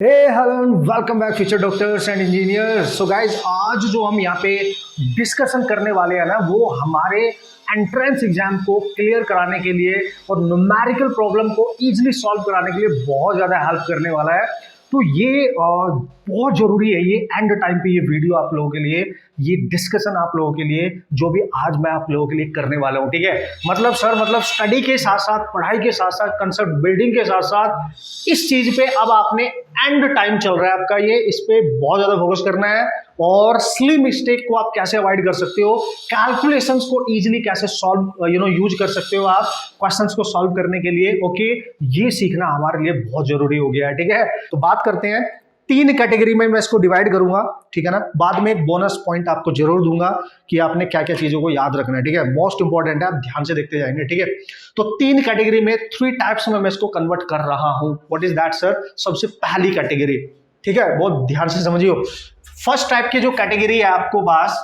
Hey hello welcome back future doctors and engineers. So guys, आज जो हम यहाँ पे डिस्कशन करने वाले हैं ना, वो हमारे एंट्रेंस एग्जाम को क्लियर कराने के लिए और न्यूमेरिकल प्रॉब्लम को इजीली सॉल्व कराने के लिए बहुत ज़्यादा हेल्प करने वाला है। तो ये बहुत ज़रूरी है, ये एंड टाइम पे ये वीडियो आप लोगों के लिए, ये डिस्कशन आप लोगों के लिए जो भी आज मैं आप लोगों के लिए करने वाला हूँ। ठीक है, मतलब सर, मतलब स्टडी के साथ साथ, पढ़ाई के साथ साथ, कंसेप्ट बिल्डिंग के साथ साथ इस चीज पे अब आपने एंड टाइम चल रहा है आपका, ये इस पे बहुत ज्यादा फोकस करना है। और सिली मिस्टेक को आप कैसे अवॉइड कर सकते हो, कैलकुलेशंस को इजीली कैसे सॉल्व यूज कर सकते हो आप क्वेश्चंस को सॉल्व करने के लिए। ओके, ये सीखना हमारे लिए बहुत जरूरी हो गया है। ठीक है, तो बात करते हैं। 3 कैटेगरी में मैं इसको डिवाइड करूंगा, ठीक है ना। बाद में एक बोनस पॉइंट आपको जरूर दूंगा कि आपने क्या क्या चीजों को याद रखना है। ठीक है, मोस्ट इंपॉर्टेंट है, आप ध्यान से देखते जाएंगे। ठीक है, तो 3 कैटेगरी में 3 टाइप्स में मैं इसको कन्वर्ट कर रहा हूं। What is that sir? सबसे पहली कैटेगरी, ठीक है, बहुत ध्यान से समझियो। फर्स्ट टाइप की जो कैटेगरी है आपको पास,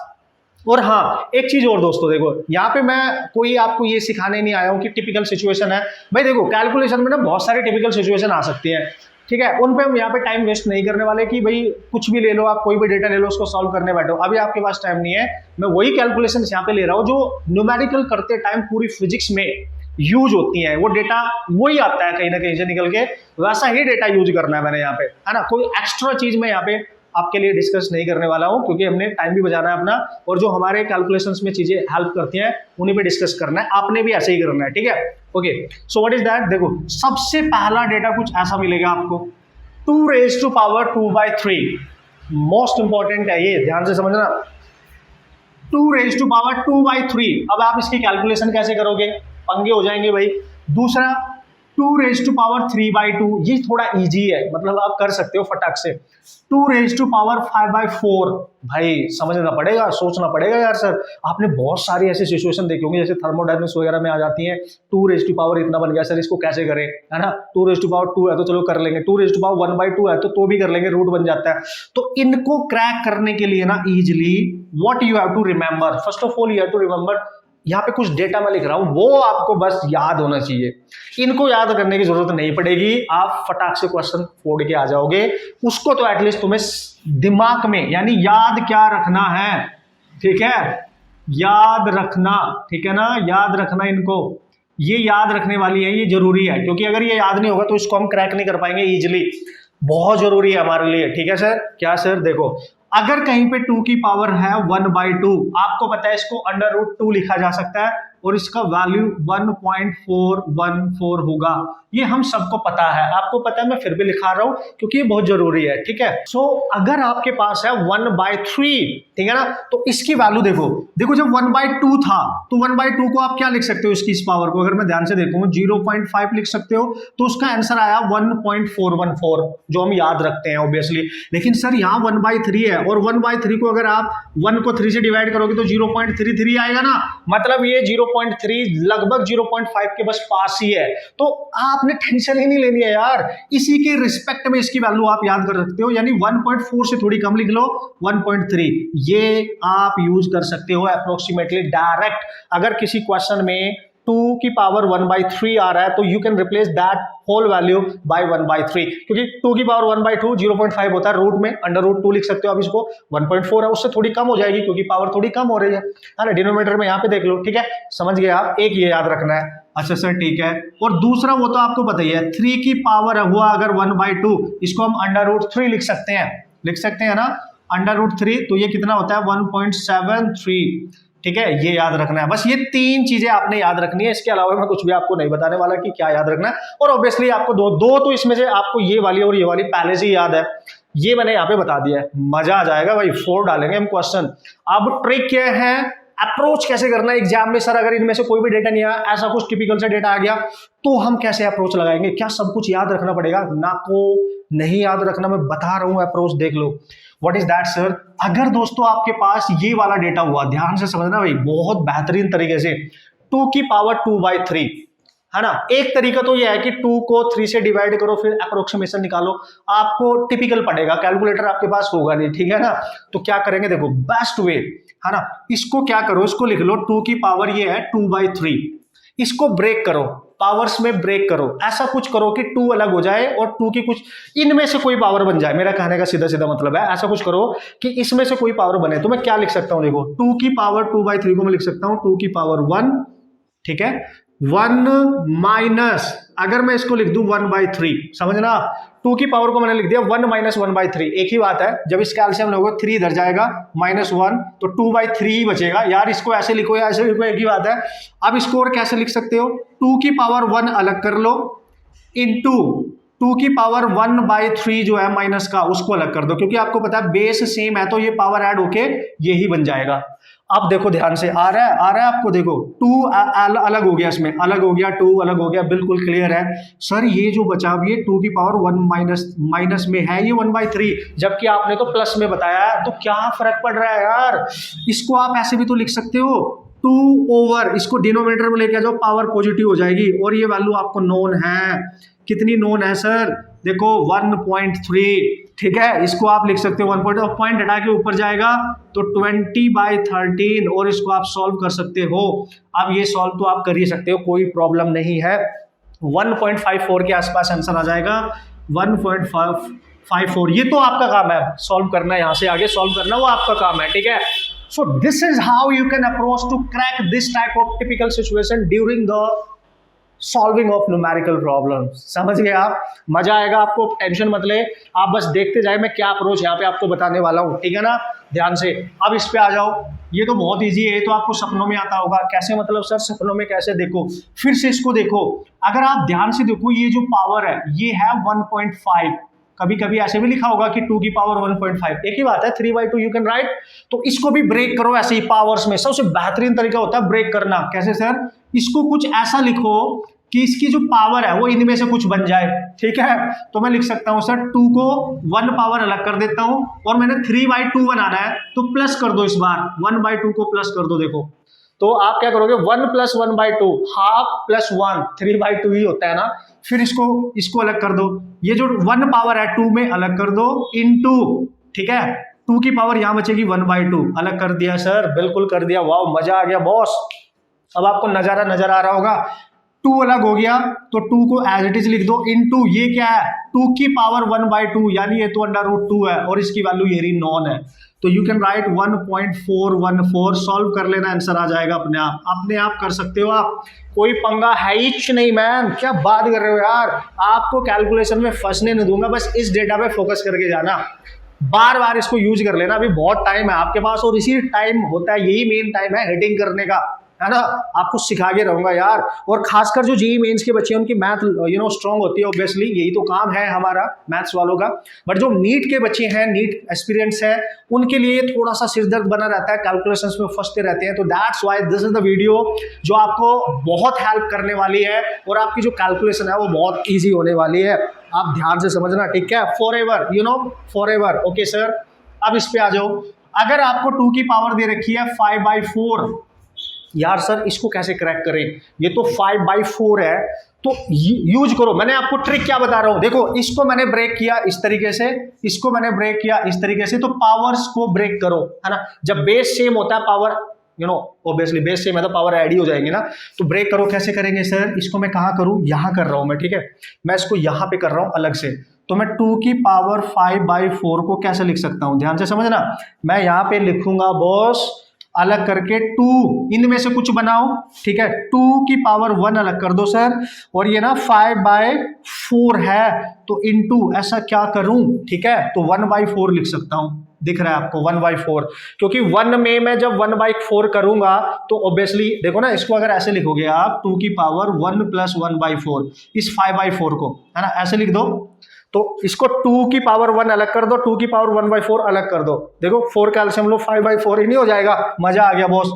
और हाँ, एक चीज और दोस्तों, देखो यहाँ पे मैं कोई आपको ये सिखाने नहीं आया हूँ कि टिपिकल सिचुएशन है। भाई देखो, कैलकुलेशन में ना बहुत सारे टिपिकल सिचुएशन आ सकती है। ठीक है, उन पे हम यहाँ पे टाइम वेस्ट नहीं करने वाले कि भाई कुछ भी ले लो, आप कोई भी डेटा ले लो, उसको सॉल्व करने बैठो। अभी आपके पास टाइम नहीं है। मैं वही कैलकुलेशन यहाँ पे ले रहा हूँ जो न्यूमेरिकल करते टाइम पूरी फिजिक्स में यूज होती है। वो डेटा वही आता है कहीं ना कहीं से निकल के, वैसा ही डेटा यूज करना है मैंने यहाँ पे, है ना। कोई एक्स्ट्रा चीज मैं यहाँ पे आपके लिए डिस्कस नहीं करने वाला हूं, क्योंकि हमने टाइम भी बचाना है अपना, और जो हमारे कैलकुलेशंस में चीजें हेल्प करती हैं उन्हीं पे डिस्कस करना है। आपने भी ऐसे ही करना है। ठीक है, okay. So what is that? देखो, सबसे पहला डेटा कुछ ऐसा मिलेगा आपको, 2⁻²/3। मोस्ट इंपॉर्टेंट है ये, ध्यान से समझना। 2⁻²/3। अब आप इसकी कैलकुलेशन कैसे करोगे? पंगे हो जाएंगे भाई। दूसरा 2⁻3/2, ये थोड़ा इजी है, मतलब आप कर सकते हो फटाक से। 2⁵/4, भाई समझना पड़ेगा, सोचना पड़ेगा यार सर। आपने बहुत सारी ऐसी सिचुएशन देखी होंगी, जैसे थर्मोडायनेमिक्स वगैरह में आ जाती हैं। 2⁻, इतना बन गया सर, इसको कैसे करें, है ना। 2⁻2 है तो चलो कर लेंगे, 2⁻1/2 है तो भी कर लेंगे, रूट बन जाता है। तो इनको क्रैक करने के लिए ना easily, what you have to remember, first of all you have to remember, यहाँ पे कुछ डेटा मैं लिख रहा हूं, वो आपको बस याद होना चाहिए। इनको याद करने की जरूरत नहीं पड़ेगी, आप फटाक से क्वेश्चन फोड़ के आ जाओगे। उसको तो एटलीस्ट तुम्हें दिमाग में, यानी याद क्या रखना है, ठीक है, याद रखना, ठीक है ना, याद रखना इनको। ये याद रखने वाली है, ये जरूरी है, क्योंकि अगर ये याद नहीं होगा तो इसको हम क्रैक नहीं कर पाएंगे इजिली। बहुत जरूरी है हमारे लिए। ठीक है सर, क्या सर? देखो, अगर कहीं पे 2 की पावर है 1/2, आपको पता है इसको √2 लिखा जा सकता है, और इसका वैल्यू 1.414 होगा। ये हम सबको पता है, आपको पता है, मैं फिर भी लिखा रहा हूं क्योंकि ये बहुत जरूरी है। ठीक है, सो अगर आपके पास है 1/3, ठीक है ना, तो इसकी वैल्यू देखो, देखो जब 1/2 था तो 1/2 को आप क्या लिख सकते हो, इसकी इस पावर को अगर मैं ध्यान से देखूं 0.5 लिख सकते हो, तो उसका आंसर आया 1.414, जो हम याद रखते हैं ऑब्वियसली। लेकिन सर यहाँ 1/3 है, और 1/3 को अगर आप 1 को 3 से डिवाइड करोगे तो 0.33 आएगा ना, मतलब ये 0.3 लगभग 0.5 के बस पास ही है। तो आपने टेंशन ही नहीं लेनी है यार, इसी के रिस्पेक्ट में इसकी वैल्यू आप याद कर सकते हो, यानी 1.4 से थोड़ी कम लिख लो, 1.3, ये आप यूज कर सकते हो अप्रोक्सीमेटली डायरेक्ट। अगर किसी क्वेश्चन में 2 की पावर 1/3 आ रहा है, तो you can replace that whole value by 1/3, क्योंकि 2 की पावर 1/2 0.5 होता है, रूट में √2 लिख सकते हो आप इसको। 1.4 है, उससे थोड़ी कम हो जाएगी क्योंकि पावर थोड़ी कम हो रही है ना, डिनोमिनेटर में यहाँ पे देख लो। ठीक है, समझ गए आप, एक ये याद रखना है। अच्छा सर, ठीक है। और दूसरा वो तो आपको पता ही है, 3 की पावर हुआ अगर 1/2, इसको हम √3 लिख सकते हैं, लिख सकते हैं ना, √3, तो ये कितना होता है 1.73। ठीक है, ये याद रखना है, बस ये 3 चीजें आपने याद रखनी है। इसके अलावा मैं कुछ भी आपको नहीं बताने वाला कि क्या याद रखना है। और ऑब्वियसली आपको दो तो इसमें से आपको ये वाली और ये वाली पहले से ही याद है, ये मैंने यहाँ पे बता दिया है। मजा आ जाएगा भाई, 4 डालेंगे हम क्वेश्चन। अब ट्रिक क्या है, अप्रोच कैसे करना है एग्जाम में। सर अगर इनमें से कोई भी डेटा नहीं आया, ऐसा कुछ टिपिकल सा डेटा आ गया, तो हम कैसे अप्रोच लगाएंगे? क्या सब कुछ याद रखना पड़ेगा? ना को नहीं याद रखना, मैं बता रहा हूं अप्रोच, देख लो। What is that sir? अगर दोस्तों आपके पास ये वाला डेटा हुआ, ध्यान से समझना भाई, बहुत बेहतरीन तरीके से, 2 की पावर 2/3, है ना। एक तरीका तो ये है कि 2 को 3 से डिवाइड करो, फिर अप्रोक्सीमेशन निकालो। आपको टिपिकल पड़ेगा, कैलकुलेटर आपके पास होगा नहीं, ठीक है ना। तो क्या करेंगे, देखो बेस्ट वे, है ना, इसको क्या करो, इसको लिख लो, 2 की पावर ये है 2/3, इसको ब्रेक करो, पावर्स में ब्रेक करो, ऐसा कुछ करो कि 2 अलग हो जाए और 2 की कुछ इनमें से कोई पावर बन जाए। मेरा कहने का सीधा सीधा मतलब है ऐसा कुछ करो कि इसमें से कोई पावर बने। तो मैं क्या लिख सकता हूं, देखो 2 की पावर 2/3 को मैं लिख सकता हूं 2 की पावर 1, ठीक है, 1 माइनस, अगर मैं इसको लिख दूं 1/3, समझना 2 की पावर को मैंने लिख दिया 1 माइनस 1/3, एक ही बात है। जब इस कैल्शियम लोगे 3 इधर जाएगा -1 तो 2/3 ही बचेगा। यार इसको ऐसे लिखो या ऐसे लिखो, एक ही बात है। अब इसको और कैसे लिख सकते हो, 2 की पावर 1 अलग कर लो इनटू 2 की पावर 1/3 जो है माइनस का उसको अलग कर दो, क्योंकि आपको पता है बेस सेम है तो ये पावर ऐड होके यही बन जाएगा। अब देखो ध्यान से, आ रहा है आपको, देखो 2 अलग हो गया, इसमें अलग हो गया, 2 अलग हो गया, बिल्कुल क्लियर है। सर ये जो बचा अब ये 2 की पावर 1 माइनस में है ये 1/3, जबकि आपने तो प्लस में बताया है, तो क्या फर्क पड़ रहा है यार। इसको आप ऐसे भी तो लिख सकते हो 2 ओवर, इसको डिनोमिनेटर में लेके जाओ, पावर पॉजिटिव हो जाएगी। और ये वैल्यू आपको नोन है, कितनी नोन है सर, देखो 1.3, ठीक है। इसको आप लिख सकते हो 1 पॉइंट हटा के ऊपर जाएगा तो 20/13, और इसको आप सॉल्व कर सकते हो। अब ये सॉल्व तो आप कर ही सकते हो, कोई प्रॉब्लम नहीं है। 1.54 के आसपास आंसर आ जाएगा, 1.54। ये तो आपका काम है सॉल्व करना, यहाँ से आगे सॉल्व करना वो आपका काम है, ठीक है। So this is how you can approach to crack this type of typical situation during the solving of numerical problems। समझ गए आप, मजा आएगा आपको, टेंशन मत ले, आप बस देखते जाए मैं क्या अप्रोच यहाँ पे आपको बताने वाला हूँ, ठीक है ना, ध्यान से। अब इस पे आ जाओ, ये तो बहुत इजी है, ये तो आपको सपनों में आता होगा। कैसे मतलब सर सपनों में कैसे, देखो फिर से इसको देखो, अगर आप ध्यान से देखो ये जो पावर है ये है 1.5, कभी कभी ऐसे भी लिखा होगा कि 2 की पावर 1.5, एक ही बात है, 3/2 यू कैन राइट। तो इसको भी ब्रेक करो ऐसे ही पावर्स में, सबसे बेहतरीन तरीका होता है ब्रेक करना। कैसे सर, इसको कुछ ऐसा लिखो कि इसकी जो पावर है वो इनमें से कुछ बन जाए, ठीक है। तो मैं लिख सकता हूं सर 2 को 1 पावर अलग कर देता हूं, और मैंने 3/2 बनाना है तो प्लस कर दो, इस बार 1/2 को प्लस कर दो। देखो तो आप क्या करोगे, 1 + 1/2, हाफ प्लस 1, 3/2 ही होता है ना। फिर इसको अलग कर दो, ये जो 1 पावर है 2 में अलग कर दो इनटू, ठीक है, 2 की पावर यहां बचेगी 1/2, अलग कर दिया सर, बिल्कुल कर दिया, वाह मजा आ गया बॉस। अब आपको नजारा नजर आ रहा होगा, 2 अलग हो गया तो 2 को एज इट इज लिख दो इनटू, ये क्या है 2 की पावर 1/2, यानी ये तो √2 है और इसकी वैल्यू ये रही नॉन है, तो यू कैन राइट 1.414, सॉल्व कर लेना, आंसर आ जाएगा अपने आप कर सकते हो आप, कोई पंगा है ही नहीं मैन, क्या बात कर रहे हो यार। आपको कैलकुलेशन में फंसने नहीं दूंगा, बस इस डेटा पे फोकस करके जाना, बार बार इसको यूज कर लेना। अभी बहुत टाइम है आपके पास, और इसी टाइम होता है, यही मेन टाइम है हेडिंग करने का, है ना। आपको सिखा के रहूंगा यार, और खासकर जो जेईई मेंस के बच्चे हैं उनकी मैथ स्ट्रांग होती है, ऑब्वियसली यही तो काम है हमारा मैथ्स वालों का। बट जो नीट के बच्चे हैं, नीट एस्पिरेंट्स हैं, उनके लिए थोड़ा सा सिरदर्द बना रहता है, कैलकुलेशंस में फंसते रहते हैं। तो that's why this is the video जो आपको बहुत हेल्प करने वाली है, और आपकी जो कैलकुलेशन है वो बहुत ईजी होने वाली है। आप ध्यान से समझना, ठीक है, फॉरएवर, फॉरएवर। ओके सर, अब इस पे आ जाओ, अगर आपको 2 की पावर दे रखी है 5/4, यार सर इसको कैसे क्रैक करें, ये तो 5/4 है, तो यूज करो। मैंने आपको ट्रिक क्या बता रहा हूं, देखो इसको मैंने ब्रेक किया इस तरीके से, इसको मैंने ब्रेक किया इस तरीके से, तो पावर्स को ब्रेक करो, है ना। जब बेस सेम होता है, पावर ऑब्वियसली बेस सेम है तो पावर ऐड ही हो जाएंगे ना। तो ब्रेक करो, कैसे करेंगे सर, इसको मैं कहाँ करूँ, यहाँ कर रहा हूँ मैं, ठीक है, मैं इसको यहाँ पे कर रहा हूँ अलग से। तो मैं 2 की पावर 5/4 को कैसे लिख सकता हूँ, ध्यान से समझना, मैं यहाँ पे लिखूंगा बॉस अलग करके 2, इनमें से कुछ बनाओ, ठीक है, 2 की पावर 1 अलग कर दो सर, और ये ना 5/4 है तो इनटू ऐसा क्या करूं, ठीक है, तो 1/4 लिख सकता हूं, दिख रहा है आपको 1/4, क्योंकि 1 में मैं जब 1/4 करूंगा तो ऑब्वियसली देखो ना, इसको अगर ऐसे लिखोगे आप 2 की पावर 1 + 1/4, इस 5/4 को, है ना, ऐसे लिख दो, तो इसको 2 की पावर 1 अलग कर दो, 2 की पावर 1/4 अलग कर दो, देखो 4 कैल्शियम लो, 5/4 ही नहीं हो जाएगा, मजा आ गया boss.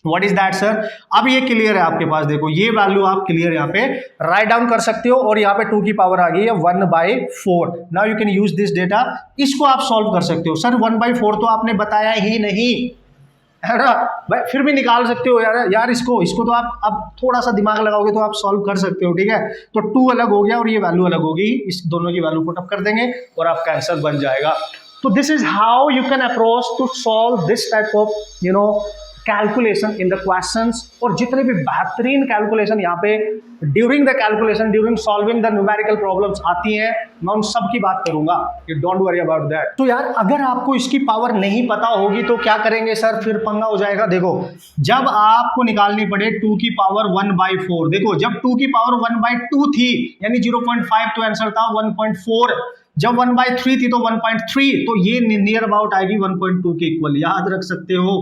What is that sir, अब ये क्लियर है आपके पास, देखो ये वैल्यू आप क्लियर यहाँ पे राइट डाउन कर सकते हो, और यहाँ पे 2 की पावर आ गई है 1/4। Now you can use this data, इसको आप सॉल्व कर सकते हो। सर 1/4 तो आपने बताया ही नहीं, है ना भाई, फिर भी निकाल सकते हो यार इसको तो आप अब थोड़ा सा दिमाग लगाओगे तो आप सॉल्व कर सकते हो, ठीक है। तो 2 अलग हो गया और ये वैल्यू अलग होगी, इस दोनों की वैल्यू पुटअप कर देंगे और आपका आंसर बन जाएगा। तो this is how you can approach to solve this type of calculation in the questions, और जितने भी बेहतरीन कैलकुलेशन यहाँ पे during the calculation, during solving the numerical problems आती हैं, मैं उन सब की बात करूंगा, you don't worry about that. तो यार अगर आपको इसकी पावर नहीं पता होगी तो क्या करेंगे सर, फिर पंगा हो जाएगा। देखो जब आपको निकालनी पड़े 2 की पावर 1/4, देखो जब 2 की पावर 1/2 थी यानी 0.5, तो आंसर था 1.4, जब 1/3 थी तो 1.3, तो ये नियर अबाउट आएगी 1.2 के इक्वल, याद रख सकते हो,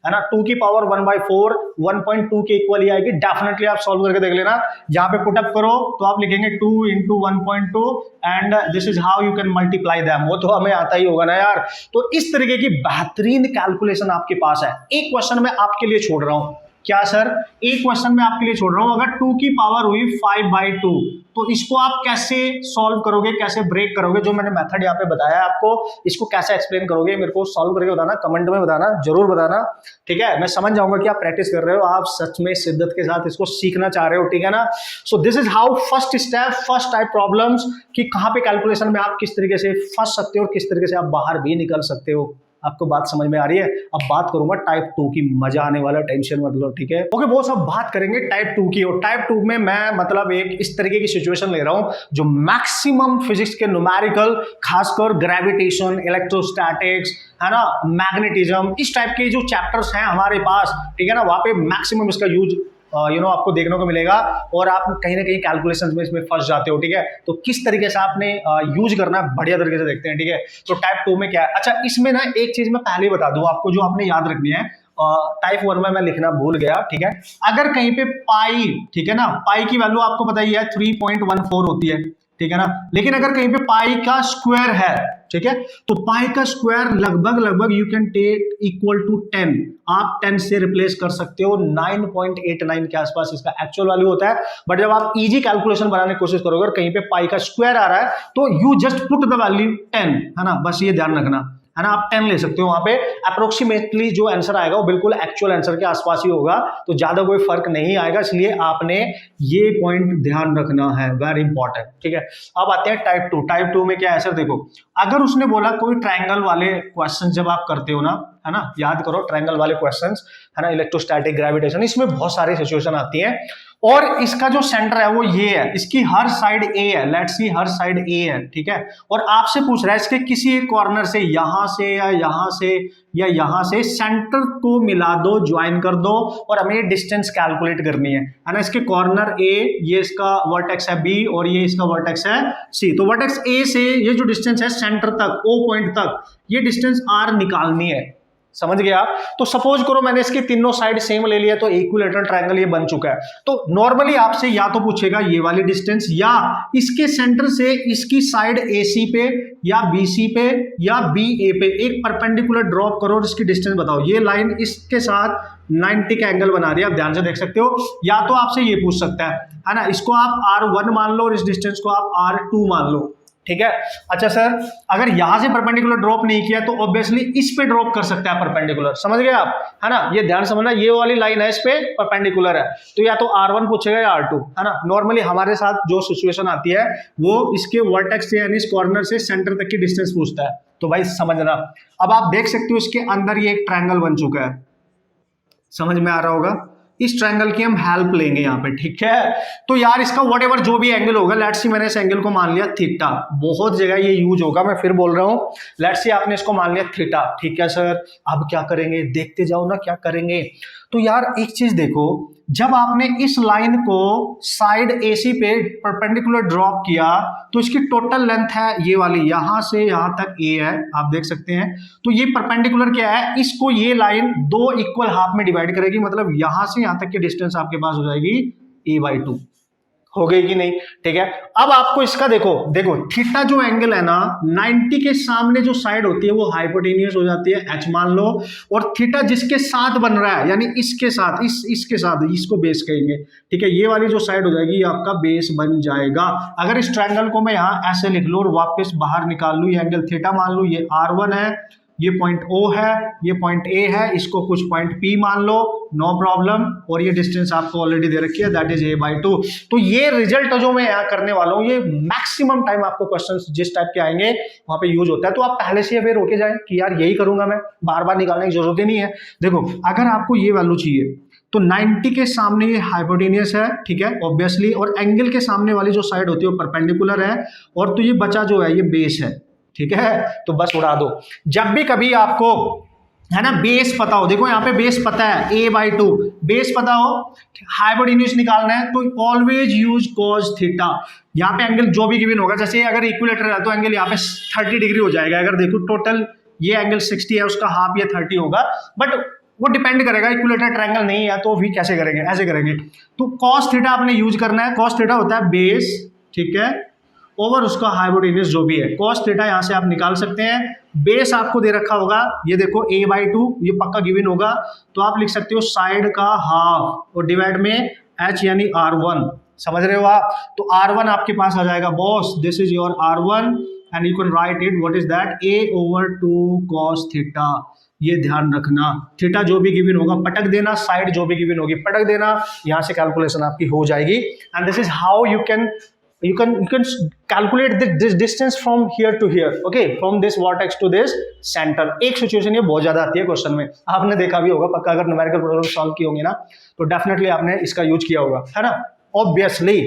है ना। 2 की पावर 1/4 1.2 के इक्वल ही आएगी, डेफिनेटली आप सॉल्व करके देख लेना। यहाँ पे पुटअप करो तो आप लिखेंगे 2 × 1.2 and this is how you can multiply them, वो तो हमें आता ही होगा ना यार। तो इस तरीके की बेहतरीन कैलकुलेशन आपके पास है। एक क्वेश्चन मैं आपके लिए छोड़ रहा हूं, क्या सर, एक क्वेश्चन मैं आपके लिए छोड़ रहा हूं, अगर 2 की पावर हुई 5/2 तो इसको आप कैसे सॉल्व करोगे, कैसे ब्रेक करोगे, जो मैंने मेथड यहाँ पे बताया है आपको, इसको कैसे एक्सप्लेन करोगे, मेरे को सॉल्व करके बताना, कमेंट में बताना, जरूर बताना, ठीक है। मैं समझ जाऊंगा कि आप प्रैक्टिस कर रहे हो, आप सच में शिद्दत के साथ इसको सीखना चाह रहे हो, ठीक है ना। So this is how first step, first type problems, कि कहाँ पे कैलकुलेशन में आप किस तरीके से फंस सकते हो और किस तरीके से आप बाहर भी निकल सकते हो। आपको बात समझ में आ रही है। अब बात करूंगा टाइप 2 की, मजा आने वाला, टेंशन मत लो, ठीक है। ओके वो सब बात करेंगे टाइप 2 की, और टाइप 2 में मैं मतलब एक इस तरीके की सिचुएशन ले रहा हूं जो मैक्सिमम फिजिक्स के न्यूमेरिकल, खासकर ग्रेविटेशन, इलेक्ट्रोस्टैटिक्स, है ना, मैग्नेटिज्म, इस टाइप के जो चैप्टर्स हैं हमारे पास, ठीक है ना, वहां पे मैक्सिमम इसका यूज आपको देखने को मिलेगा, और आप कहीं ना कहीं कैलकुलेशंस में इसमें फंस जाते हो, ठीक है। तो किस तरीके से आपने यूज करना है बढ़िया तरीके से देखते हैं, ठीक है। तो टाइप 2 में क्या है, अच्छा इसमें ना एक चीज मैं पहले ही बता दूं आपको जो आपने याद रखनी है, टाइप 1 में मैं लिखना भूल गया, ठीक है। अगर कहीं पे पाई, ठीक है ना, पाई की वैल्यू आपको पता ही है 3.14 होती है, ठीक है ना, लेकिन अगर कहीं पे पाई का स्क्वायर है, ठीक है, तो पाई का स्क्वायर लगभग you can take equal to 10, आप 10 से रिप्लेस कर सकते हो, 9.89 के आसपास इसका एक्चुअल वैल्यू होता है। बट जब आप इजी कैलकुलेशन बनाने की कोशिश करोगे और कहीं पे पाई का स्क्वायर आ रहा है तो you just put the value 10, है ना, बस ये ध्यान रखना, है ना, आप 10 ले सकते हो, वहां पे अप्रोक्सीमेटली जो आंसर आएगा वो बिल्कुल एक्चुअल आंसर के आसपास ही होगा, तो ज्यादा कोई फर्क नहीं आएगा, इसलिए आपने ये पॉइंट ध्यान रखना है, वेरी इंपॉर्टेंट, ठीक है। अब आते हैं टाइप 2। टाइप 2 में क्या है सर, देखो अगर उसने बोला कोई ट्रायंगल वाले क्वेश्चन जब आप करते हो ना, है ना, याद करो ट्रायंगल वाले क्वेश्चंस, है ना, इलेक्ट्रोस्टैटिक, ग्रेविटेशन, इसमें बहुत सारी सिचुएशन आती है, और इसका जो सेंटर है वो ये है, इसकी हर साइड ए है, लेट्स सी हर साइड ए है, ठीक है, और आपसे पूछ रहा है इसके किसी एक कॉर्नर से, यहां से या यहां से या यहां से सेंटर को मिला दो, ज्वाइन कर दो, और हमें डिस्टेंस कैलकुलेट करनी है ना। इसके कॉर्नर ए, ये इसका वर्टेक्स है बी, और ये इसका वर्टेक्स है सी, तो वर्टेक्स ए से ये जो डिस्टेंस है सेंटर तक, ओ पॉइंट तक, ये डिस्टेंस आर निकालनी है, समझ गया। तो सपोज करो मैंने इसकी तीनों साइड सेम ले लिया, तो इक्विलैटरल ट्रायंगल ये बन चुका है। तो नॉर्मली आपसे या तो पूछेगा ये वाली डिस्टेंस, या इसके सेंटर से इसकी साइड AC पे या BC पे या BA पे एक परपेंडिकुलर ड्रॉप करो और इसकी डिस्टेंस बताओ। ये लाइन इसके साथ 90 का एंगल बना रही है, आप ध्यान से देख सकते हो। या तो आपसे ये पूछ सकता है ना, इसको आप R1 मान लो और इस डिस्टेंस को आप R2 मान लो, ठीक है। अच्छा सर अगर यहां से परपेंडिकुलर ड्रॉप नहीं किया तो ऑब्वियसली इस पे ड्रॉप कर सकते हैं परपेंडिकुलर, समझ गए आप, है ना, ये ध्यान समझना, ये वाली लाइन है इस पे परपेंडिकुलर है, तो या तो R1 पूछेगा या R2, है ना। नॉर्मली हमारे साथ जो सिचुएशन आती है वो इसके वर्टेक्स से यानी इस कॉर्नर से सेंटर तक की डिस्टेंस पूछता है, तो भाई समझना। अब आप देख सकते हो इसके अंदर ये एक ट्रायंगल बन चुका है, समझ में आ रहा होगा। इस ट्रायंगल की हम हेल्प लेंगे यहाँ पे, ठीक है। तो यार इसका व्हाटएवर जो भी एंगल होगा, लेट्स सी मैंने इस एंगल को मान लिया थीटा, बहुत जगह ये यूज होगा, मैं फिर बोल रहा हूँ, लेट्स सी आपने इसको मान लिया थीटा, ठीक है सर। अब क्या करेंगे, देखते जाओ ना क्या करेंगे। तो यार एक चीज देखो, जब आपने इस लाइन को साइड AC पे परपेंडिकुलर ड्रॉप किया तो इसकी टोटल लेंथ है ये वाली, यहां से यहां तक A है, आप देख सकते हैं। तो ये परपेंडिकुलर क्या है, इसको ये लाइन 2 इक्वल हाफ में डिवाइड करेगी, मतलब यहां से यहां तक की डिस्टेंस आपके पास हो जाएगी A/2, हो गई कि नहीं, ठीक है। अब आपको इसका देखो थीटा जो एंगल है ना, 90 के सामने जो साइड होती है वो हाइपोटेनियस हो जाती है, H मान लो, और थीटा जिसके साथ बन रहा है यानी इसके साथ, इसके साथ, इसको बेस कहेंगे, ठीक है। ये वाली जो साइड हो जाएगी ये आपका बेस बन जाएगा। अगर इस ट्रायंगल को मैं यहाँ ऐसे लिख लूं और वापस बाहर निकाल लूं, ये एंगल थीटा मान लूं, ये R1 है, ये पॉइंट O है, ये पॉइंट A है, इसको कुछ पॉइंट P मान लो, नो प्रॉब्लम, और ये डिस्टेंस आपको ऑलरेडी दे रखी है, दैट इज A/2। तो ये रिजल्ट जो मैं यहाँ करने वाला हूँ, ये मैक्सिमम टाइम आपको क्वेश्चंस जिस टाइप के आएंगे वहां पे यूज होता है, तो आप पहले से अवेयर होके जाए कि यार यही करूंगा मैं, बार बार निकालने की जरूरत ही नहीं है। देखो अगर आपको ये वैल्यू चाहिए तो 90 के सामने ये हाइपोटेनियस है, ठीक है, ऑब्वियसली, और एंगल के सामने वाली जो साइड होती है वो परपेंडिकुलर है, और तो ये बचा जो है ये बेस है, ठीक है। तो बस उड़ा दो। जब भी कभी आपको है ना बेस पता हो, देखो यहाँ पे बेस पता है A/2, बेस पता हो, हाइपोटेन्यूज निकालना है तो ऑलवेज यूज cos थीटा। यहाँ पे एंगल जो भी गिवन होगा, जैसे अगर इक्विलेटरल है तो एंगल यहाँ पे 30 डिग्री हो जाएगा। अगर देखो टोटल ये एंगल 60 है, उसका हाफ ये 30 होगा, बट वो डिपेंड करेगा, इक्विलेटरल ट्रायंगल नहीं है तो भी कैसे करेंगे, ऐसे करेंगे। तो cos थीटा आपने यूज करना है। cos थीटा होता है बेस, ठीक है, ओवर उसका हाइपोटेन्यूज जो भी है। cos थीटा यहाँ से आप निकाल सकते हैं। बेस आपको दे रखा होगा, ये देखो A/2, ये पक्का गिवन होगा, तो आप लिख सकते हो साइड का हाफ और डिवाइड में h यानी R1, समझ रहे हो आप। तो R1 आपके पास आ जाएगा boss, this is your R1 and you can write it, what is that, A/2 cos theta. ये ध्यान रखना, थीटा जो भी गिवन होगा पटक देना, साइड जो भी गिवन होगी पटक देना, यहाँ से कैलकुलेशन आपकी हो जाएगी। And this is how you can calculate this distance from here to here, okay, from this vertex to this center। एक सिचुएशन ये बहुत ज्यादा आती है क्वेश्चन में, आपने देखा भी होगा पक्का, अगर न्यूमेरिकल प्रॉब्लम सॉल्व की होंगी ना तो डेफिनेटली आपने इसका यूज किया होगा, है ना, ऑब्वियसली।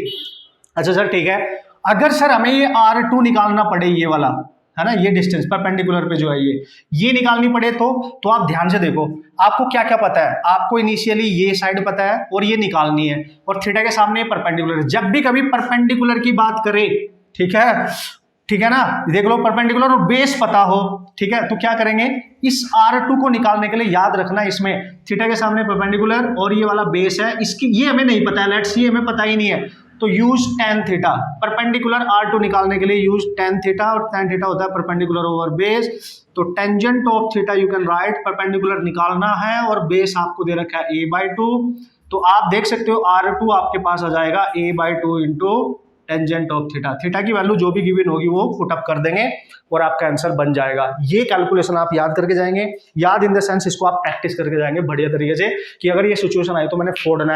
अच्छा सर ठीक है, अगर सर हमें ये R2 निकालना पड़े, ये वाला है ना, ये डिस्टेंस परपेंडिकुलर पे जो है ये निकालनी पड़े, तो आप ध्यान से देखो, आपको क्या क्या पता है, आपको इनिशियली ये साइड पता है और ये निकालनी है, और थीटा के सामने परपेंडिकुलर है। जब भी कभी परपेंडिकुलर की बात करें, ठीक है ना, देख लो परपेंडिकुलर और बेस पता हो, ठीक है, तो क्या करेंगे, इस R2 को निकालने के लिए याद रखना, इसमें थीटा के सामने परपेंडिकुलर और ये वाला बेस है, इसकी ये हमें नहीं पता है, लेट्स सी हमें पता ही नहीं है, तो use tan theta. Perpendicular R2 निकालने के लिए यूज tan थीटा, और tan थीटा होता है परपेंडिकुलर ओवर बेस। तो tangent of theta you can write, perpendicular निकालना है और बेस आपको दे रखा है A/2, तो आप देख सकते हो R2 आपके पास आ जाएगा A/2 into tangent of theta. Theta की वैल्यू जो भी गिवन होगी वो पुटअप कर देंगे और आपका आंसर बन जाएगा। ये कैलकुलेशन आप याद करके जाएंगे, याद इन द सेंस इसको आप प्रैक्टिस करके जाएंगे बढ़िया तरीके से, कि अगर ये सिचुएशन आई तो मैंने फोड़ना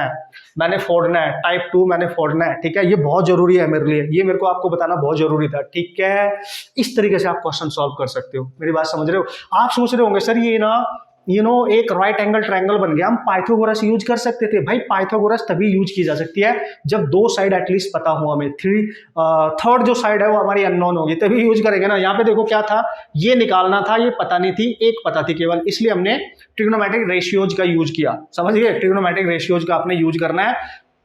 है, टाइप 2 मैंने फोड़ना है, ठीक है, ये बहुत जरूरी है मेरे लिए, ये मेरे को आपको बताना बहुत जरूरी था, ठीक है। इस तरीके से आप क्वेश्चन सॉल्व कर सकते हो, मेरी बात समझ रहे हो। आप सोच रहे होंगे सर ये ना एक राइट एंगल ट्रायंगल बन गया, हम पाइथागोरस यूज कर सकते थे। भाई पाइथागोरस तभी यूज की जा सकती है जब दो साइड एटलीस्ट पता हो हमें, थर्ड जो साइड है वो हमारी अननोन होगी, तभी यूज करेंगे ना। यहाँ पे देखो क्या था, ये निकालना था, ये पता नहीं थी, एक पता थी केवल, इसलिए हमने ट्रिग्नोमेट्रिक रेशियोज का यूज किया, समझ गए। ट्रिग्नोमेट्रिक रेशियोज का आपने यूज करना है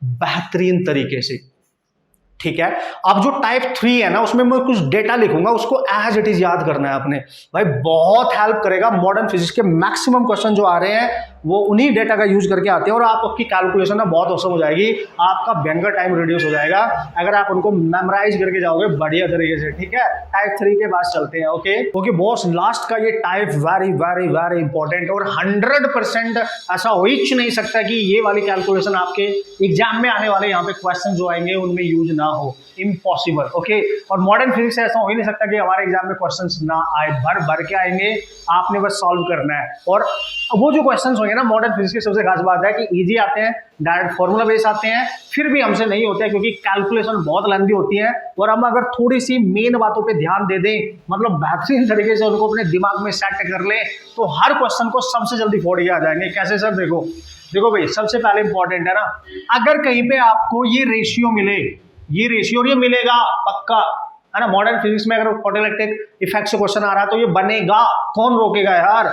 बेहतरीन तरीके से, ठीक है। अब जो टाइप 3 है ना, उसमें मैं कुछ डेटा लिखूंगा, उसको एज इट इज याद करना है आपने, भाई बहुत हेल्प करेगा। मॉडर्न फिजिक्स के मैक्सिमम क्वेश्चन जो आ रहे हैं वो उन्हीं डेटा का यूज करके आते हैं, और आपकी कैलकुलेशन ना बहुत औसम हो जाएगी, आपका बैंगर टाइम रिड्यूस हो जाएगा अगर आप उनको मेमोराइज करके जाओगे बढ़िया तरीके से, ठीक है। टाइप 3 के बाद चलते हैं, ओके बॉस। लास्ट का ये type very very very important, और 100% ऐसा हो ही नहीं सकता कि ये वाली कैलकुलेशन आपके एग्जाम में आने वाले यहाँ पे क्वेश्चन जो आएंगे उनमें यूज ना हो, इम्पॉसिबल, ओके। और मॉडर्न फिजिक्स से ऐसा हो ही नहीं सकता कि हमारे एग्जाम में क्वेश्चंस ना आए, भर के आएंगे, आपने बस सॉल्व करना है। और वो जो क्वेश्चंस होंगे ना, मॉडर्न फिजिक्स की सबसे खास बात है कि इजी आते हैं, डायरेक्ट फॉर्मूला बेस आते हैं, फिर भी हमसे नहीं होते हैं क्योंकि कैलकुलेशन बहुत लंबी होती है, और हम अगर थोड़ी सी मेन बातों पे ध्यान दे दें, मतलब बेहतरीन तरीके से उनको अपने दिमाग में सेट कर ले, तो हर क्वेश्चन को सबसे जल्दी फोड़ के आ जाएंगे। कैसे सर? देखो भाई, सबसे पहले इंपॉर्टेंट है ना, अगर कहीं पे आपको ये रेशियो मिले, ये रेशियो और ये मिलेगा पक्का, है ना। मॉडर्न फिजिक्स में अगर फोटोइलेक्ट्रिक इफेक्ट से क्वेश्चन आ रहा है तो ये बनेगा, कौन रोकेगा यार।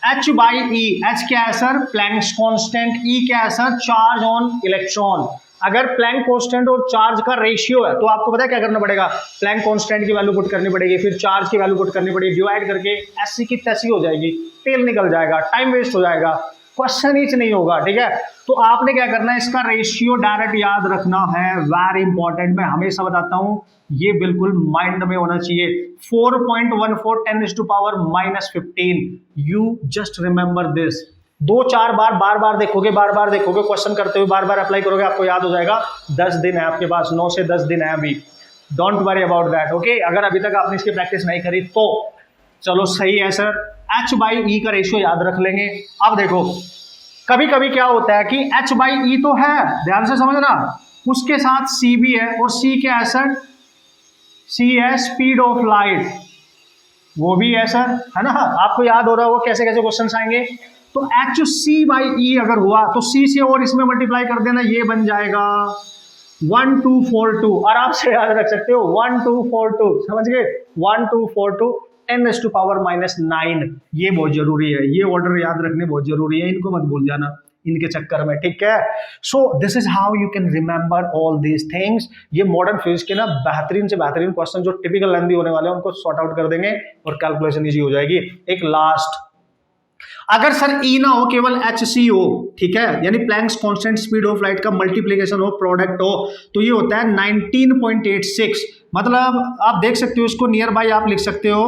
H/E, H क्या है सर? प्लैंक्स कांस्टेंट, E क्या है सर? Charge on electron. अगर प्लैंक कांस्टेंट और चार्ज का रेशियो है तो आपको पता है क्या करना पड़ेगा, प्लैंक कांस्टेंट की वैल्यू पुट करनी पड़ेगी, फिर चार्ज की वैल्यू पुट करनी पड़ेगी, डिवाइड करके ऐसी की तैसी हो जाएगी, तेल निकल जाएगा, टाइम वेस्ट हो जाएगा, क्वेश्चन ही नहीं होगा, ठीक है। तो आपने क्या करना है, इसका रेशियो डायरेक्ट याद रखना है, वेरी इंपॉर्टेंट। मैं हमेशा बताता हूं, ये बिल्कुल माइंड में होना चाहिए। 4.14 10⁻⁻15, यू जस्ट रिमेंबर दिस। 2-4 बार देखोगे, क्वेश्चन करते हुए बार अप्लाई करोगे, आपको याद हो जाएगा। 10 दिन है आपके पास, 9 से 10 दिन है अभी, don't worry about that, okay. अगर अभी तक आपने इसकी प्रैक्टिस नहीं करी तो चलो सही है सर, h बाई ई का रेशियो याद रख लेंगे। अब देखो कभी कभी क्या होता है कि h बाई ई तो है, ध्यान से समझना, उसके साथ c भी है, और c क्या है सर, c है स्पीड ऑफ लाइट, वो भी है सर, है ना। आपको याद हो रहा होगा कैसे कैसे क्वेश्चन आएंगे। तो एच सी बाई ई अगर हुआ तो c से और इसमें मल्टीप्लाई कर देना, ये बन जाएगा 1242, आराम से याद रख सकते हो 1242, समझ गए, 1242 10⁻⁻⁹, ये बहुत जरूरी है, ये ऑर्डर याद रखने बहुत जरूरी है, इनको मत भूल जाना इनके चक्कर में, ठीक है। So this is how you can remember all these things. ये मॉडर्न फिजिक्स के ना बेहतरीन से बेहतरीन क्वेश्चन जो टिपिकल लेंथी होने वाले हैं उनको सॉर्ट आउट कर देंगे और कैलकुलेशन इजी हो जाएगी। एक लास्ट, अगर सर ई ना हो, केवल एच सी हो, ठीक है, यानी Planck's constant speed of light का मल्टीप्लिकेशन हो, प्रोडक्ट हो, तो ये होता है 19.86, मतलब आप देख सकते हो इसको नियर बाई आप लिख सकते हो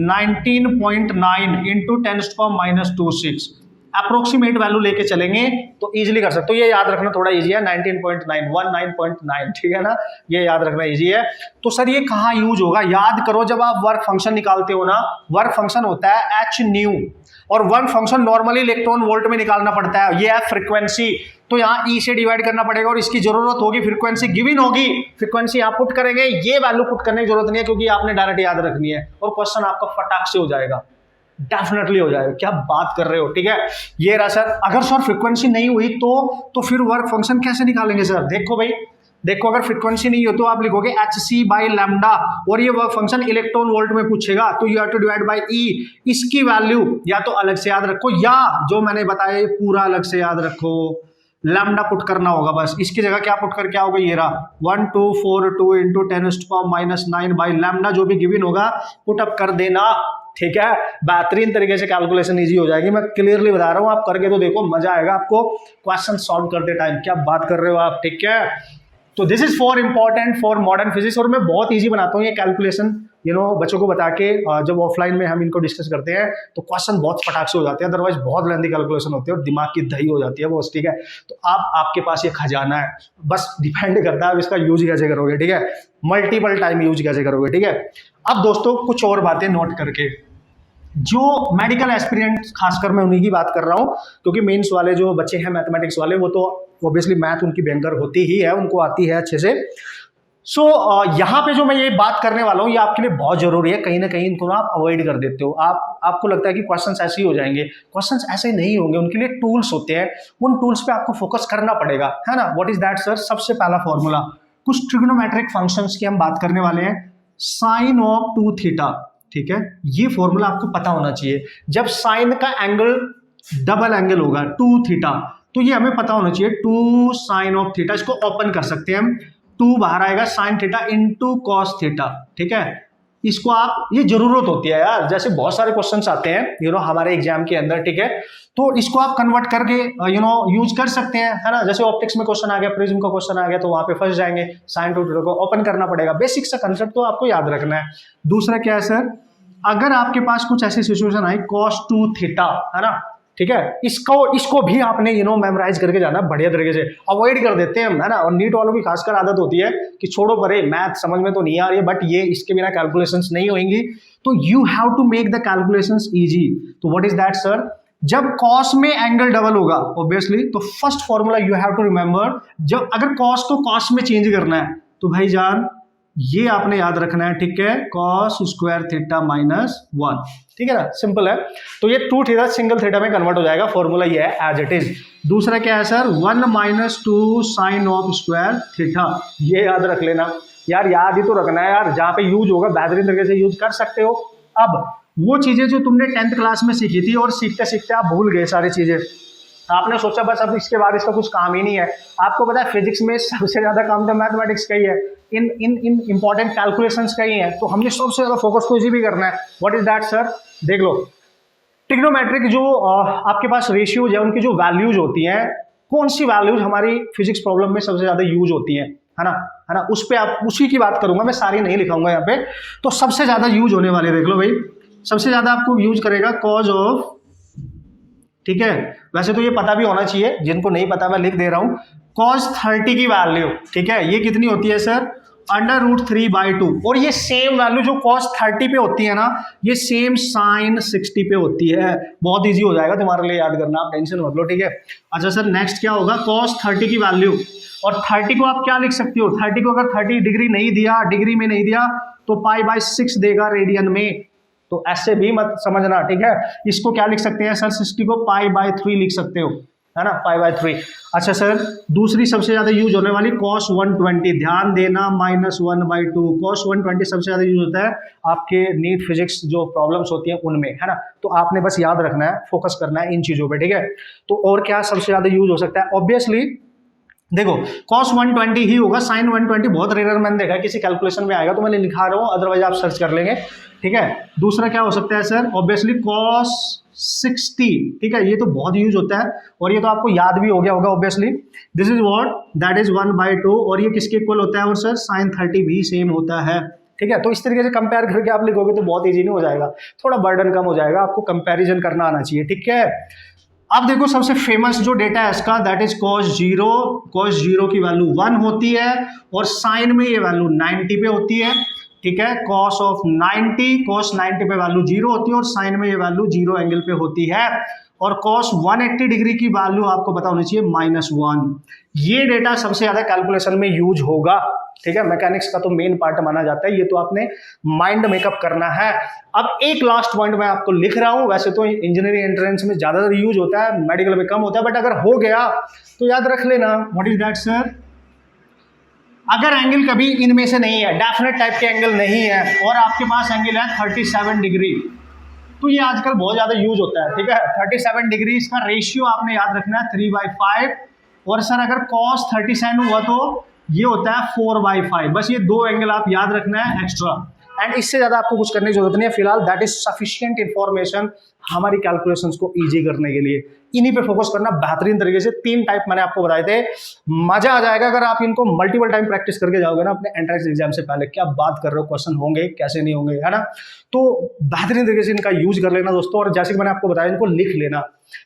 19.9 इंटू 10⁻⁻26, अप्रोक्सीमेट वैल्यू लेके चलेंगे तो इजीली कर सकते हो। ये याद रखना थोड़ा इजी है, 19.9 ठीक है ना, ये याद रखना इजी है। तो सर ये कहाँ यूज होगा, याद करो जब आप वर्क फंक्शन निकालते हो ना, वर्क फंक्शन होता है एच न्यू, और work function normally electron volt में निकालना पड़ता है, ये है फ्रीक्वेंसी, तो यहाँ ई से डिवाइड करना पड़ेगा और इसकी जरूरत होगी, फ्रीक्वेंसी गिवन होगी, फ्रीक्वेंसी आप पुट करेंगे, ये वैल्यू पुट करने की जरूरत नहीं है क्योंकि आपने डायरेक्ट याद रखनी है और क्वेश्चन आपका फटाक से हो जाएगा, डेफिनेटली हो जाएगा, क्या बात कर रहे हो, ठीक है। ये रहा सर, अगर सर फ्रीक्वेंसी नहीं हुई तो फिर वर्क फंक्शन कैसे निकालेंगे सर, देखो भाई, देखो अगर फ्रीक्वेंसी नहीं हो तो आप लिखोगे एच सी बाई लैम्डा, और ये वर्क फंक्शन इलेक्ट्रॉन वोल्ट में पूछेगा तो you have to divide by E, इसकी वैल्यू या तो अलग से याद रखो या जो मैंने बताया ये पूरा अलग से याद रखो, लैम्डा पुट करना होगा बस, इसकी जगह क्या पुट करके आओगे, ये रहा 1242 इंटू 10⁻⁹ बाई लैम्डा, जो भी गिवन होगा पुट अप कर देना, ठीक है। बेहतरीन तरीके से कैलकुलेशन इजी हो जाएगी, मैं क्लियरली बता रहा हूँ, आप करके तो देखो, मजा आएगा आपको क्वेश्चन सॉल्व करते टाइम, क्या बात कर रहे हो आप, ठीक है। तो this is for important for modern physics, और मैं बहुत इजी बनाता हूँ ये कैलकुलेशन, बच्चों को बता के, जब ऑफलाइन में हम इनको डिस्कस करते हैं तो क्वेश्चन बहुत फटाक से हो जाते हैं, अदरवाइज बहुत लेंथी कैलकुलेशन होती है और दिमाग की दही हो जाती है वो, ठीक है। तो आपके पास ये खजाना है, बस डिपेंड करता है आप इसका यूज कैसे करोगे, ठीक है, मल्टीपल टाइम यूज कैसे करोगे, ठीक है। अब दोस्तों कुछ और बातें नोट करके, जो मेडिकल एस्पिरेंट, खासकर मैं उन्हीं की बात कर रहा हूँ क्योंकि मेंस वाले जो बच्चे हैं मैथमेटिक्स वाले, वो तो ऑब्वियसली मैथ उनकी भयंकर होती ही है, उनको आती है अच्छे से। सो यहाँ पे जो मैं ये बात करने वाला हूँ ये आपके लिए बहुत जरूरी है, कहीं ना कहीं इनको ना आप अवॉइड कर देते हो, आपको लगता है कि क्वेश्चंस ऐसे ही हो जाएंगे, क्वेश्चंस ऐसे नहीं होंगे, उनके लिए टूल्स होते हैं, उन टूल्स पे आपको फोकस करना पड़ेगा, है ना। व्हाट इज दैट सर, सबसे पहला फॉर्मूला, कुछ ट्रिग्नोमेट्रिक फंक्शंस की हम बात करने वाले हैं, साइन ऑफ 2 थीटा, ठीक है, ये फॉर्मूला आपको पता होना चाहिए। जब साइन का एंगल डबल एंगल होगा 2 थीटा, तो ये हमें पता होना चाहिए 2 साइन ऑफ थीटा, इसको ओपन कर सकते हैं हम, 2 बाहर आएगा sine theta into cos theta, ठीक है। इसको आप, ये जरूरत होती है यार, जैसे बहुत सारे क्वेश्चंस आते हैं हमारे एग्जाम के अंदर, ठीक है, तो इसको आप कन्वर्ट करके यूज कर सकते हैं, है ना। जैसे ऑप्टिक्स में क्वेश्चन आ गया, प्रिज्म का क्वेश्चन आ गया, तो वहां पे फंस जाएंगे, साइन 2 थीटा को ओपन करना पड़ेगा, बेसिक सा कंसेप्ट तो आपको याद रखना है। दूसरा क्या है सर, अगर आपके पास कुछ ऐसी सिचुएशन आई cos 2 थीटा, है ना, ठीक है, इसको भी आपने मेमोराइज करके जाना बढ़िया तरीके से, अवॉइड कर देते हैं हम, है ना। और नीट वालों की खासकर आदत होती है कि छोड़ो परे, मैथ समझ में तो नहीं आ रही है, बट ये इसके बिना कैलकुलेशंस नहीं होंगी, तो you have to make the calculations easy. तो व्हाट इज दैट सर, जब cos में एंगल डबल होगा ऑब्वियसली, तो first formula you have to remember, जब अगर cos को cos में चेंज करना है तो भाईजान ये आपने याद रखना है, ठीक है, cos स्क्वायर थीटा -1, ठीक है ना, सिंपल है। तो ये 2 थीटा सिंगल थीटा में कन्वर्ट हो जाएगा, फॉर्मूला ये है एज इट इज। दूसरा क्या है sir, 1 - 2 sine of square theta, ये याद रख लेना यार, याद ही तो रखना है यार, जहाँ पे यूज होगा बेहतरीन तरीके से यूज कर सकते हो। अब वो चीजें जो तुमने 10th क्लास में सीखी थी और सीखते सीखते आप भूल गए सारी चीजें, आपने सोचा बस अब इसके बाद इसका कुछ काम ही नहीं है। आपको पता है फिजिक्स में सबसे ज्यादा काम तो मैथमेटिक्स का ही है, इन इंपॉर्टेंट कैलकुलेशंस का ही है, तो हमने सबसे ज्यादा फोकस को इसी भी करना है। व्हाट इज दैट सर, देख लो, ट्रिग्नोमेट्रिक जो आपके पास रेशियोज है उनकी जो वैल्यूज होती हैं, कौन सी वैल्यूज हमारी फिजिक्स प्रॉब्लम में सबसे ज्यादा यूज होती हैं, है ना, उस पर आप उसी की बात करूंगा मैं, सारी नहीं लिखाऊंगा यहाँ पे। तो सबसे ज्यादा यूज होने वाले देख लो भाई, सबसे ज्यादा आपको यूज करेगा कॉज ऑफ, ठीक है, वैसे तो ये पता भी होना चाहिए, जिनको नहीं पता मैं लिख दे रहा हूं, cos 30 की वैल्यू, ठीक है, ये कितनी होती है सर, √3/2 और ये सेम वैल्यू जो cos 30 पे होती है ना, ये सेम sin 60 पे होती है। बहुत इजी हो जाएगा तुम्हारे लिए याद करना, आप टेंशन मत लो, ठीक है। अच्छा सर नेक्स्ट क्या होगा, cos 30 की वैल्यू, और 30 को आप क्या लिख सकते हो, 30 को अगर 30 डिग्री नहीं दिया, डिग्री में नहीं दिया तो π/6 देगा रेडियन में, तो ऐसे भी मत समझना, ठीक है। इसको क्या लिख सकते हैं सर, 60 को π/3 लिख सकते हो, है ना, π/3। अच्छा सर दूसरी सबसे ज्यादा यूज होने वाली cos 120, ध्यान देना, -1/2। cos 120 सबसे ज्यादा यूज होता है आपके नीट फिजिक्स जो प्रॉब्लम्स होती हैं उनमें, है ना। तो आपने बस याद रखना है, फोकस करना है इन चीजों पे, ठीक है। तो और क्या सबसे ज्यादा यूज हो सकता है, ऑब्वियसली देखो cos 120 ही होगा, sin 120 बहुत रेयर मैंने देखा है किसी कैलकुलेशन में आएगा, तो मैंने लिखा रहा हूँ, अदरवाइज आप सर्च कर लेंगे, ठीक है। दूसरा क्या हो सकता है सर, ऑब्वियसली cos 60, ठीक है, ये तो बहुत यूज होता है और ये तो आपको याद भी हो गया होगा obviously. This is what, that is 1/2, और ये किसके इक्वल होता है, और सर sin 30 भी सेम होता है, ठीक है। तो इस तरीके से कंपेयर करके आप लिखोगे तो बहुत इजी नहीं हो जाएगा, थोड़ा बर्डन कम हो जाएगा, आपको कंपैरिजन करना आना चाहिए, ठीक है। अब देखो सबसे फेमस जो डेटा है इसका, दैट इज cos 0। cos 0 की वैल्यू 1 होती है और साइन में ये वैल्यू 90 पे होती है, ठीक है। cos 90 पे वैल्यू 0 होती है और साइन में ये वैल्यू 0 एंगल पे होती है, और cos 180 डिग्री की वैल्यू आपको पता होनी चाहिए -1। ये डेटा सबसे ज्यादा कैलकुलेशन में यूज होगा, ठीक है। मैकेनिक्स का तो मेन पार्ट माना जाता है, ये तो आपने माइंड मेकअप करना है। अब एक लास्ट पॉइंट मैं आपको लिख रहा हूं, वैसे तो इंजीनियरिंग एंट्रेंस में ज्यादातर यूज होता है, मेडिकल में कम होता है, बट अगर हो गया तो याद रख लेना, व्हाट इज दैट सर, अगर एंगल कभी इनमें से नहीं है, डेफिनेट टाइप के एंगल नहीं है, और आपके पास एंगल है 37 डिग्री, तो ये आजकल बहुत ज्यादा यूज होता है, ठीक है। 37 डिग्री, इसका रेशियो आपने याद रखना है 3/5, और सर अगर cos 37 हुआ तो ये होता है 4/5, बस ये दो एंगल आप याद रखना है एक्स्ट्रा, एंड इससे ज्यादा आपको कुछ करने की जरूरत नहीं है फिलहाल। दैट इज सफिशिएंट इंफॉर्मेशन हमारी कैलकुलेशंस को इजी करने के लिए, इन्हीं पे फोकस करना बेहतरीन तरीके से। 3 टाइप मैंने आपको बताए थे, मजा आ जाएगा अगर आप इनको मल्टीपल टाइम प्रैक्टिस करके जाओगे ना अपने एंट्रेंस एग्जाम से पहले। क्या बात कर रहे हो, क्वेश्चन होंगे कैसे नहीं होंगे, है ना। तो बेहतरीन तरीके से इनका यूज कर लेना दोस्तों, और जैसे कि मैंने आपको बताया इनको लिख लेना,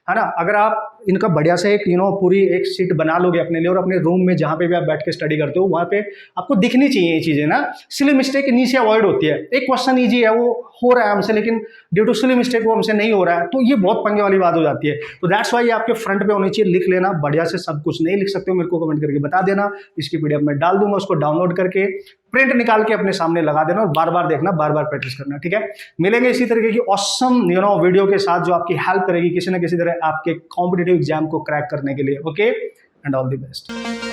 है ना। अगर आप इनका बढ़िया से एक पूरी एक शीट बना लोगे अपने लिए, और अपने रूम में जहां पे भी आप बैठ के स्टडी करते हो वहां पे आपको दिखनी चाहिए ये चीजें ना। सिली मिस्टेक इन्हीं से अवॉइड होती है, एक क्वेश्चन ईजी है वो हो रहा है हमसे, लेकिन ड्यू टू सिली मिस्टेक वो हमसे नहीं हो रहा है, तो ये बहुत पंगे वाली बात हो जाती है। तो दैट्स वाई ये आपके फ्रंट पे होनी चाहिए, लिख लेना बढ़िया से, सब कुछ नहीं लिख सकते हो मेरे को कमेंट करके बता देना, इसकी पीडीएफ में डाल दूंगा, उसको डाउनलोड करके प्रिंट निकाल के अपने सामने लगा देना, और बार बार देखना, बार बार प्रैक्टिस करना, ठीक है। मिलेंगे इसी तरीके की ऑसम वीडियो के साथ जो आपकी हेल्प करेगी किसी ना किसी तरह आपके कॉम्पिटिटिव एग्जाम को क्रैक करने के लिए। Okay, and all the best.